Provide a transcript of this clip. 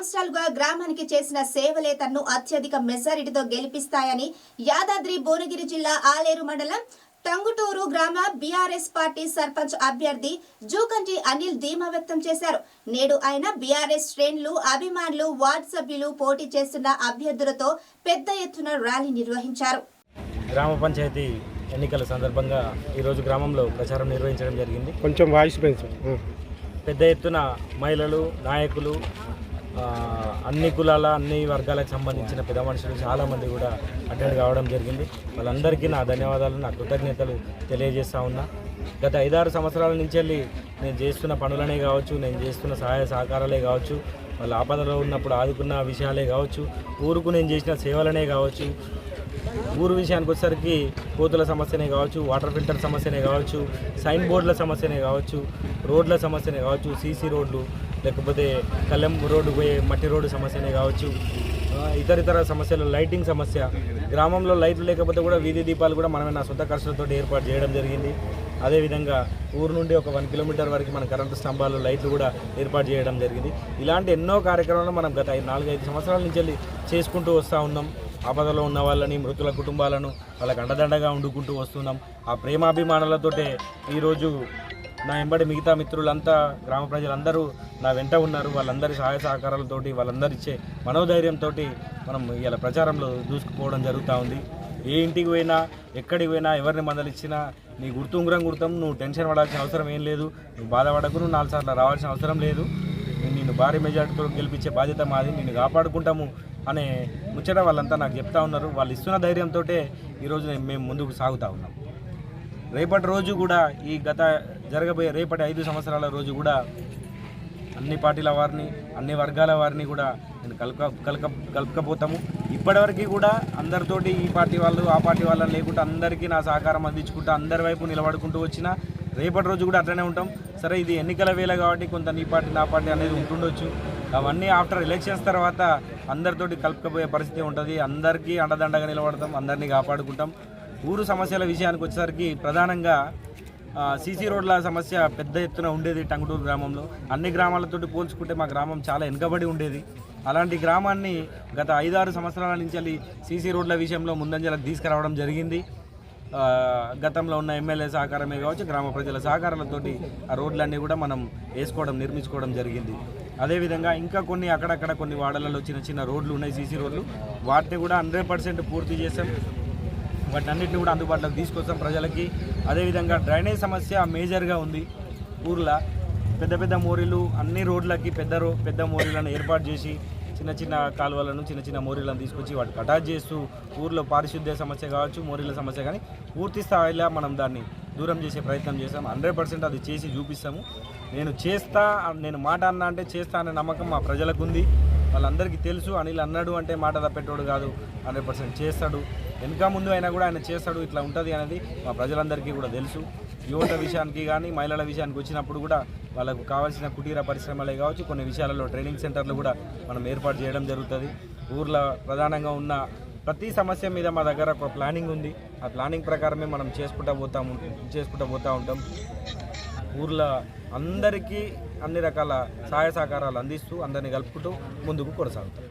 సంవత్సరాలుగా గ్రామానికి చేసిన సేవలే తన్ను అత్యధిక మెజారిటీతో గెలిపిస్తాయని యాదాద్రి భువనగిరి జిల్లా ఆలేరు మండలం టంగుటూరు గ్రామ బీఆర్ఎస్ పార్టీ సర్పంచ్ అభ్యర్థి జూకంటి అనిల్ ధీమా వ్యక్తం చేశారు. నేడు ఆయన బీఆర్ఎస్ శ్రేణులు, అభిమానులు, వార్డు సభ్యులు పోటీ చేస్తున్న అభ్యర్థులతో పెద్ద ఎత్తున ర్యాలీ నిర్వహించారు. గ్రామ పంచాయతీ ఎన్నికల సందర్భంగా ఈరోజు గ్రామంలో ప్రచారం నిర్వహించడం జరిగింది. కొంచెం వాయిస్ పెద్ద ఎత్తున మహిళలు, నాయకులు, అన్ని కులాల, అన్ని వర్గాలకు సంబంధించిన పెద్ద మనుషులు చాలామంది కూడా అటెండ్ కావడం జరిగింది. వాళ్ళందరికీ నా ధన్యవాదాలు, నా కృతజ్ఞతలు తెలియజేస్తూ ఉన్నా. గత 5-6 సంవత్సరాల నుంచి వెళ్ళి నేను చేస్తున్న పనులనే కావచ్చు, నేను చేస్తున్న సహాయ సహకారాలే కావచ్చు, వాళ్ళ ఆపదలో ఉన్నప్పుడు ఆదుకున్న విషయాలే కావచ్చు, ఊరుకు నేను చేసిన సేవలనే కావచ్చు, ఊరు విషయానికి వచ్చేసరికి కోతుల సమస్యనే కావచ్చు, వాటర్ ఫిల్టర్ సమస్యనే కావచ్చు, సైన్ బోర్డుల సమస్యనే కావచ్చు, రోడ్ల సమస్యనే కావచ్చు, సీసీ రోడ్లు, లేకపోతే కళ్ళెం రోడ్డు పోయే మట్టి రోడ్డు సమస్యనే కావచ్చు, ఇతర సమస్యలు, లైటింగ్ సమస్య, గ్రామంలో లైట్లు లేకపోతే కూడా వీధి దీపాలు కూడా మనమే నా సొంత ఖర్చులతో ఏర్పాటు చేయడం జరిగింది. అదేవిధంగా ఊరు నుండి ఒక 1 కిలోమీటర్ వరకు మన కరెంటు స్తంభాలు, లైట్లు కూడా ఏర్పాటు చేయడం జరిగింది. ఇలాంటి ఎన్నో కార్యక్రమాలు మనం గత 4-5 సంవత్సరాల నుంచి వెళ్ళి చేసుకుంటూ వస్తూ ఉన్నాం. ఆపదలో ఉన్న వాళ్ళని, మృతుల కుటుంబాలను వాళ్ళకి అండదండగా వండుకుంటూ వస్తున్నాం. ఆ ప్రేమాభిమానాలతోటే ఈరోజు నా వెంబడి మిగతా మిత్రులంతా, గ్రామ ప్రజలందరూ నా వెంట ఉన్నారు. వాళ్ళందరి సహాయ సహకారాలతోటి, వాళ్ళందరి ఇచ్చే మనోధైర్యంతో మనం ఇలా ప్రచారంలో దూసుకుపోవడం జరుగుతూ ఉంది. ఏ ఇంటికి పోయినా, ఎక్కడికి పోయినా, ఎవరిని మందలిచ్చినా నీ గుర్తుంగురం గుర్తం, నువ్వు టెన్షన్ పడాల్సిన అవసరం ఏం లేదు, నువ్వు బాధపడకు, నువ్వు 4 సార్లు రావాల్సిన అవసరం లేదు, నిన్ను భారీ మెజార్టీతో గెలిపించే బాధ్యత మాది, నిన్ను కాపాడుకుంటాము అనే ముచ్చట వాళ్ళంతా నాకు చెప్తా ఉన్నారు. వాళ్ళు ఇస్తున్న ధైర్యంతో ఈరోజు మేము ముందుకు సాగుతూ ఉన్నాం. రేపటి రోజు కూడా, ఈ జరగబోయే రేపటి 5 సంవత్సరాల రోజు కూడా అన్ని పార్టీల వారిని, అన్ని వర్గాల వారిని కూడా నేను కలుపుకపోతాము. ఇప్పటివరకు కూడా అందరితోటి ఈ పార్టీ వాళ్ళు, ఆ పార్టీ వాళ్ళని లేకుండా అందరికీ నా సహకారం అందించుకుంటూ, అందరి వైపు నిలబడుకుంటూ వచ్చిన రేపటి రోజు కూడా అట్లనే ఉంటాం. సరే, ఇది ఎన్నికల వేళ కాబట్టి కొంత నీ పార్టీ, నా పార్టీ అనేది ఉంటుండొచ్చు. అవన్నీ ఆఫ్టర్ ఎలక్షన్స్ తర్వాత అందరితోటి కలుపుకపోయే పరిస్థితి ఉంటుంది. అందరికీ అండదండగా నిలబడతాం, అందరినీ కాపాడుకుంటాం. ఊరు సమస్యల విషయానికి వచ్చేసరికి ప్రధానంగా సీసీ రోడ్ల సమస్య పెద్ద ఎత్తున ఉండేది టంగుటూరు గ్రామంలో. అన్ని గ్రామాలతోటి పోల్చుకుంటే మా గ్రామం చాలా వెనుకబడి ఉండేది. అలాంటి గ్రామాన్ని గత 5-6 సంవత్సరాల నుంచి వెళ్ళి సీసీ రోడ్ల విషయంలో ముందంజలకు తీసుకురావడం జరిగింది. గతంలో ఉన్న ఎమ్మెల్యే సహకారమే కావచ్చు, గ్రామ ప్రజల సహకారాలతోటి ఆ రోడ్లన్నీ కూడా మనం నిర్మించుకోవడం జరిగింది. అదేవిధంగా ఇంకా కొన్ని అక్కడక్కడ కొన్ని వాడలలో చిన్న రోడ్లు ఉన్నాయి, సీసీ రోడ్లు. వాటిని కూడా 100% పూర్తి చేసాం. వాటి అన్నింటినీ కూడా అందుబాటులోకి తీసుకొస్తాం ప్రజలకి. అదేవిధంగా డ్రైనేజ్ సమస్య మేజర్గా ఉంది ఊర్లో. పెద్ద మోరీలు, అన్ని రోడ్లకి పెద్ద మోరీలను ఏర్పాటు చేసి చిన్న కాలువలను, చిన్న మోరీలను తీసుకొచ్చి వాటికి అటాచ్ చేస్తూ ఊర్లో పారిశుద్ధ్య సమస్య కావచ్చు, మోరీల సమస్య కానీ పూర్తి స్థాయిలో మనం దాన్ని దూరం చేసే ప్రయత్నం చేస్తాం. 100% అది చేసి చూపిస్తాము. నేను మాట అన్నా అంటే చేస్తా అనే నమ్మకం మా ప్రజలకు ఉంది. వాళ్ళందరికీ తెలుసు. అనిల్ అన్నాడు అంటే మాట తప్పేటోడు కాదు, 100% చేస్తాడు. వెనుక ముందు అయినా కూడా ఆయన చేస్తాడు. ఇట్లా ఉంటుంది అనేది మా ప్రజలందరికీ కూడా తెలుసు. యువత విషయానికి కానీ, మహిళల విషయానికి వచ్చినప్పుడు కూడా వాళ్ళకు కావాల్సిన కుటీర పరిశ్రమలే కావచ్చు, కొన్ని విషయాలలో ట్రైనింగ్ సెంటర్లు కూడా మనం ఏర్పాటు చేయడం జరుగుతుంది. ఊర్లో ప్రధానంగా ఉన్న ప్రతి సమస్య మీద మా దగ్గర ఒక ప్లానింగ్ ఉంది. ఆ ప్లానింగ్ ప్రకారమే మనం చేసుకుంటూ పోతూ ఉంటాం. ఊర్లో అందరికీ అన్ని రకాల సహాయ సహకారాలు అందిస్తూ, అందరినీ కలుపుకుంటూ ముందుకు కొనసాగుతాం.